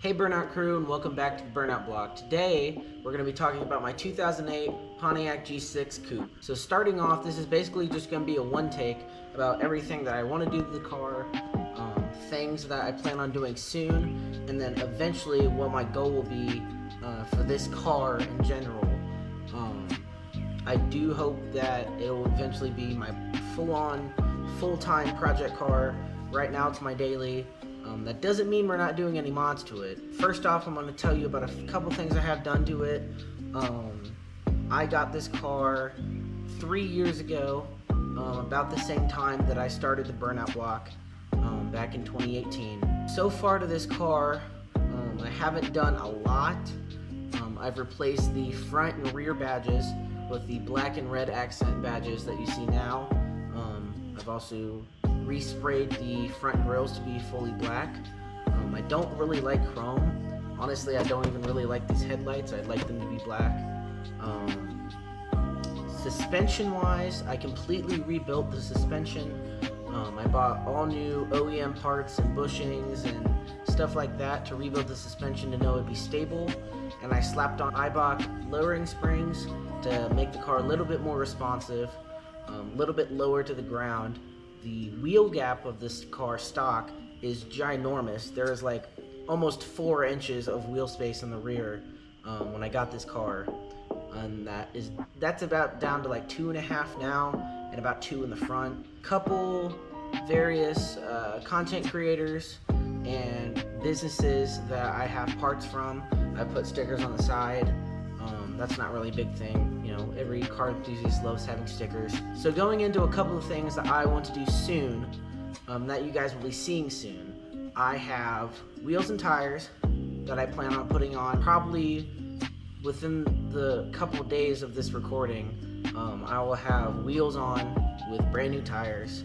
Hey Burnout crew, and welcome back to the Burnout Block. Today we're going to be talking about my 2008 Pontiac G6 coupe. So starting off, this is basically just going to be a one take about everything that I want to do to the car, things that I plan on doing soon, and then eventually what my goal will be for this car in general. I do hope that it will eventually be my full-on, full-time project car. Right now it's my daily. That doesn't mean we're not doing any mods to it. First off, I'm going to tell you about a couple things I have done to it. I got this car 3 years ago, about the same time that I started the Burnout Block, back in 2018. So far to this car, I haven't done a lot. I've replaced the front and rear badges with the black and red accent badges that you see now. I've also resprayed the front grills to be fully black. I don't really like chrome. Honestly, I don't even really like these headlights. I'd like them to be black. Suspension wise, I completely rebuilt the suspension. I bought all new OEM parts and bushings and stuff like that to rebuild the suspension to know it'd be stable. And I slapped on Eibach lowering springs to make the car a little bit more responsive, a little bit lower to the ground. The wheel gap of this car stock is ginormous. There is like almost 4 inches of wheel space in the rear when I got this car, and that's about down to like 2.5 now, and about 2 in the front. Couple various content creators and businesses that I have parts from, I put stickers on the side. That's not really a big thing. You know, every car enthusiast loves having stickers. So going into a couple of things that I want to do soon, that you guys will be seeing soon. I have wheels and tires that I plan on putting on probably within the couple days of this recording. I will have wheels on with brand new tires,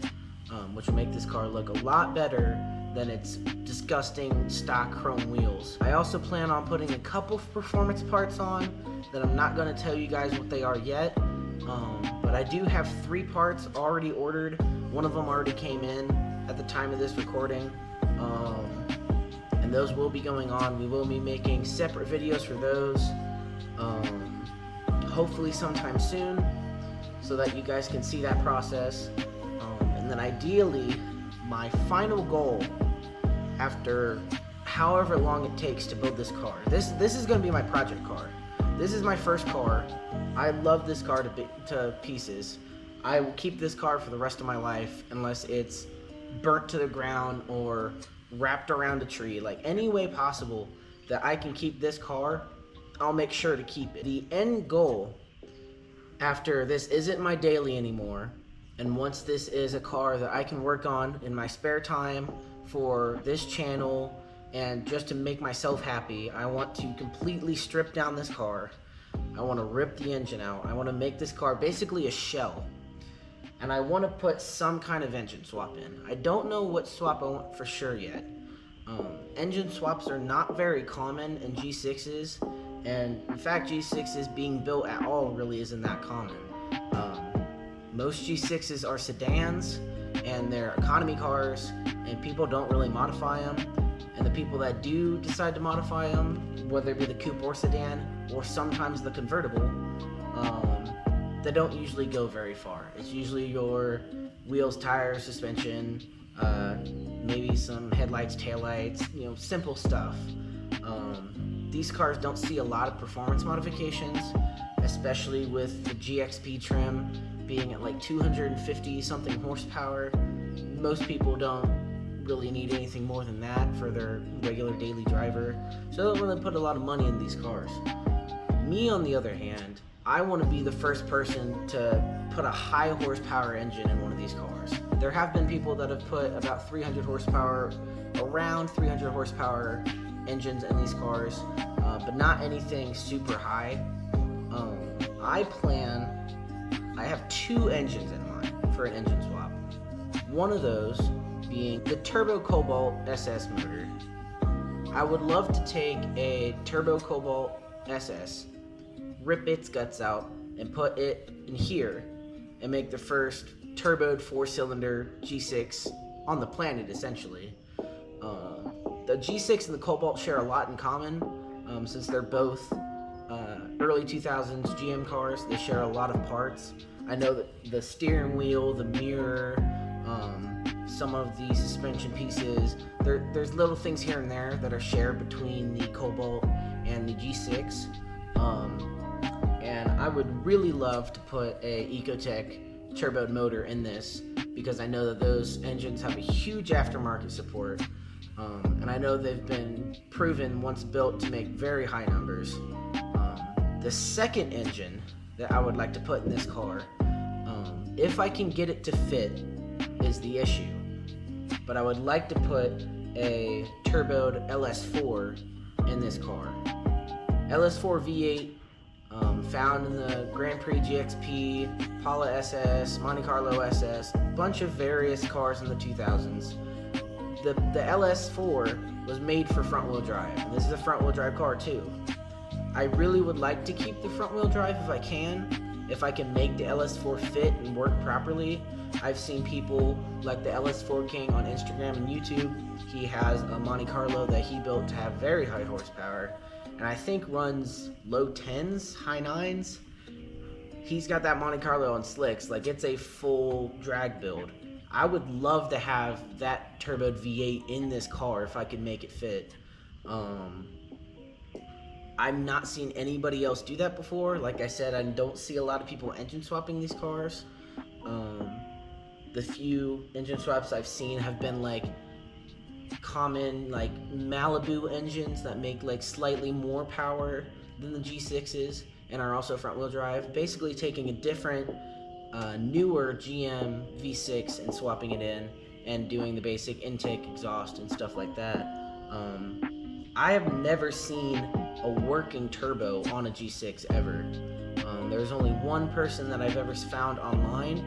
which will make this car look a lot better than its disgusting stock chrome wheels. I also plan on putting a couple of performance parts on that I'm not going to tell you guys what they are yet, but I do have 3 parts already ordered. One of them already came in at the time of this recording, and those will be going on. We will be making separate videos for those, hopefully sometime soon, so that you guys can see that process. And then ideally, my final goal, after however long it takes to build this car, this is going to be my project car. This is my first car. I love this car to pieces. I will keep this car for the rest of my life unless it's burnt to the ground or wrapped around a tree. Like, any way possible that I can keep this car, I'll make sure to keep it. The end goal, after this isn't my daily anymore, and once this is a car that I can work on in my spare time for this channel and just to make myself happy, I want to completely strip down this car. I want to rip the engine out. I want to make this car basically a shell. And I want to put some kind of engine swap in. I don't know what swap I want for sure yet. Engine swaps are not very common in G6s, and in fact G6s being built at all really isn't that common. Most G6s are sedans, and they're economy cars, and people don't really modify them. And the people that do decide to modify them, whether it be the coupe or sedan, or sometimes the convertible, they don't usually go very far. It's usually your wheels, tires, suspension, maybe some headlights, taillights, you know, simple stuff. These cars don't see a lot of performance modifications, especially with the GXP trim being at like 250 something horsepower. Most people don't really need anything more than that for their regular daily driver, so they don't really put a lot of money in these cars. Me, on the other hand, I want to be the first person to put a high horsepower engine in one of these cars. There have been people that have put about 300 horsepower, around 300 horsepower engines in these cars, but not anything super high. I have 2 engines in mind for an engine swap. One of those being the Turbo Cobalt SS motor. I would love to take a Turbo Cobalt SS, rip its guts out, and put it in here, and make the first turboed 4-cylinder G6 on the planet, essentially. the G6 and the Cobalt share a lot in common, since they're both early 2000s GM cars. They share a lot of parts. I know that the steering wheel, the mirror, some of the suspension pieces, there's little things here and there that are shared between the Cobalt and the G6. And I would really love to put a Ecotec turboed motor in this, because I know that those engines have a huge aftermarket support, and I know they've been proven once built to make very high numbers. The second engine that I would like to put in this car, if I can get it to fit, is the issue. But I would like to put a turboed LS4 in this car. LS4 V8, found in the Grand Prix GXP, Pala SS, Monte Carlo SS, bunch of various cars in the 2000s. The LS4 was made for front wheel drive, and this is a front wheel drive car too. I really would like to keep the front wheel drive if I can make the LS4 fit and work properly. I've seen people like the LS4 King on Instagram and YouTube. He has a Monte Carlo that he built to have very high horsepower, and I think runs low 10s, high 9s. He's got that Monte Carlo on slicks, like it's a full drag build. I would love to have that turboed V8 in this car if I could make it fit. I've not seen anybody else do that before. Like I said, I don't see a lot of people engine swapping these cars. The few engine swaps I've seen have been like common like Malibu engines that make like slightly more power than the G6s and are also front wheel drive, basically taking a different newer GM V6 and swapping it in and doing the basic intake, exhaust, and stuff like that. I have never seen a working turbo on a G6 ever. There's only one person that I've ever found online,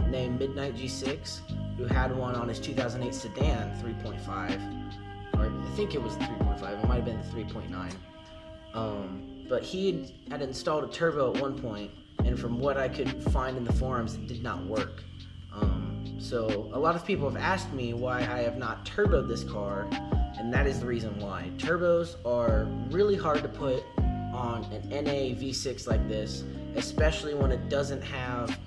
named Midnight G6, who had one on his 2008 sedan 3.5, or I think it was 3.5, it might have been the 3.9. But he had installed a turbo at one point, and from what I could find in the forums, it did not work. So a lot of people have asked me why I have not turboed this car, and that is the reason why. Turbos are really hard to put on an NA V6 like this, especially when it doesn't have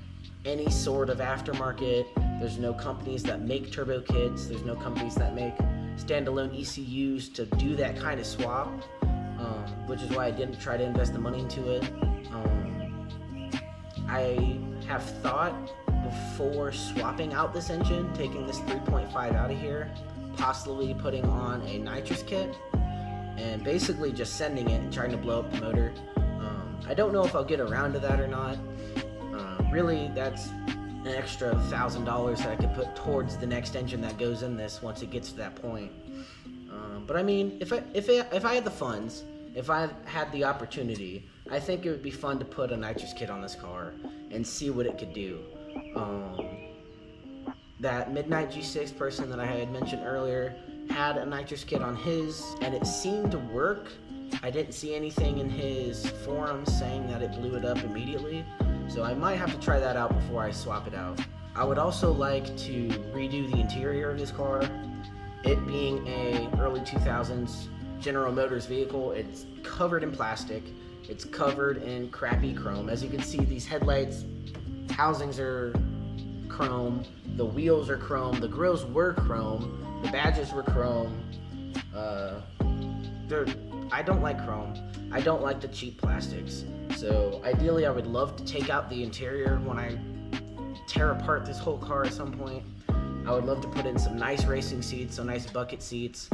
any sort of aftermarket. There's no companies that make turbo kits. There's no companies that make standalone ECUs to do that kind of swap, which is why I didn't try to invest the money into it. I have thought before swapping out this engine, taking this 3.5 out of here, possibly putting on a nitrous kit, and basically just sending it and trying to blow up the motor. I don't know if I'll get around to that or not. Really, that's an extra $1,000 that I could put towards the next engine that goes in this once it gets to that point. But I mean, if I had the funds, if I had the opportunity, I think it would be fun to put a nitrous kit on this car and see what it could do. That Midnight G6 person that I had mentioned earlier had a nitrous kit on his, and it seemed to work. I didn't see anything in his forums saying that it blew it up immediately, so I might have to try that out before I swap it out. I would also like to redo the interior of this car. It being a early 2000s General Motors vehicle, it's covered in plastic, it's covered in crappy chrome. As you can see, these headlights, housings are chrome, the wheels are chrome, the grills were chrome, the badges were chrome. I don't like chrome. I don't like the cheap plastics. So ideally I would love to take out the interior when I tear apart this whole car at some point. I would love to put in some nice racing seats, some nice bucket seats.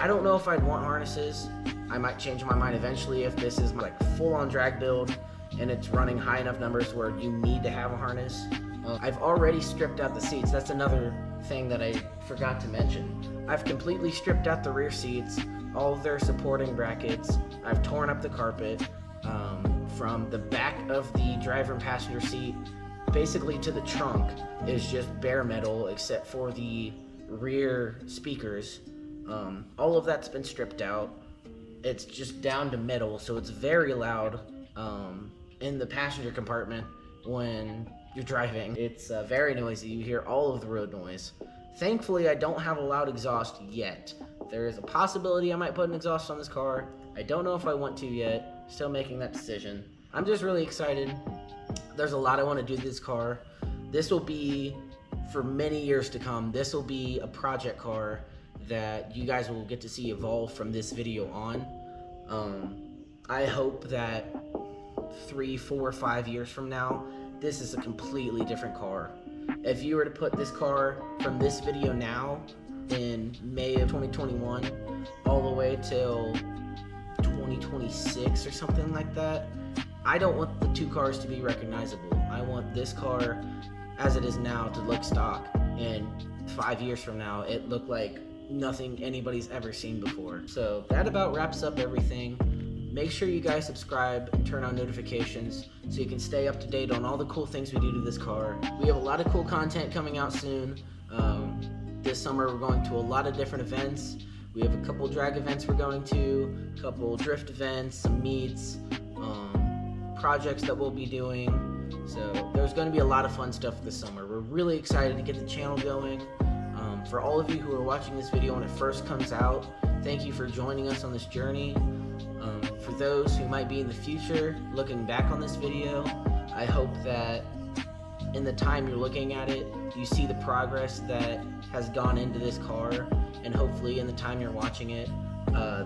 I don't know if I'd want harnesses. I might change my mind eventually if this is my like full-on drag build and it's running high enough numbers where you need to have a harness. I've already stripped out the seats. That's another thing that I forgot to mention. I've completely stripped out the rear seats, all of their supporting brackets. I've torn up the carpet from the back of the driver and passenger seat basically to the trunk is just bare metal except for the rear speakers. All of that's been stripped out. It's just down to metal, so it's very loud in the passenger compartment when you're driving. It's very noisy. You hear all of the road noise. Thankfully, I don't have a loud exhaust yet. There is a possibility I might put an exhaust on this car. I don't know if I want to yet. Still making that decision. I'm just really excited. There's a lot I want to do to this car. This will be, for many years to come, this will be a project car that you guys will get to see evolve from this video on. I hope that 3, 4, 5 years from now, this is a completely different car. If you were to put this car from this video now in May of 2021 all the way till 2026 or something like that, I don't want the two cars to be recognizable. I want this car as it is now to look stock, and 5 years from now it look like nothing anybody's ever seen before. So that about wraps up everything. Make sure you guys subscribe and turn on notifications so you can stay up to date on all the cool things we do to this car. We have a lot of cool content coming out soon. This summer we're going to a lot of different events. We have a couple drag events we're going to, a couple drift events, some meets, projects that we'll be doing. So there's going to be a lot of fun stuff this summer. We're really excited to get the channel going. For all of you who are watching this video when it first comes out, thank you for joining us on this journey. For those who might be in the future looking back on this video, I hope that in the time you're looking at it, you see the progress that has gone into this car, and hopefully in the time you're watching it,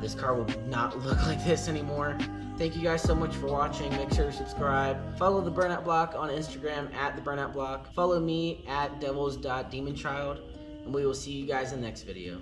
this car will not look like this anymore. Thank you guys so much for watching. Make sure to subscribe. Follow the Burnout Block on Instagram at the Burnout Block. Follow me at devils.demonchild, and we will see you guys in the next video.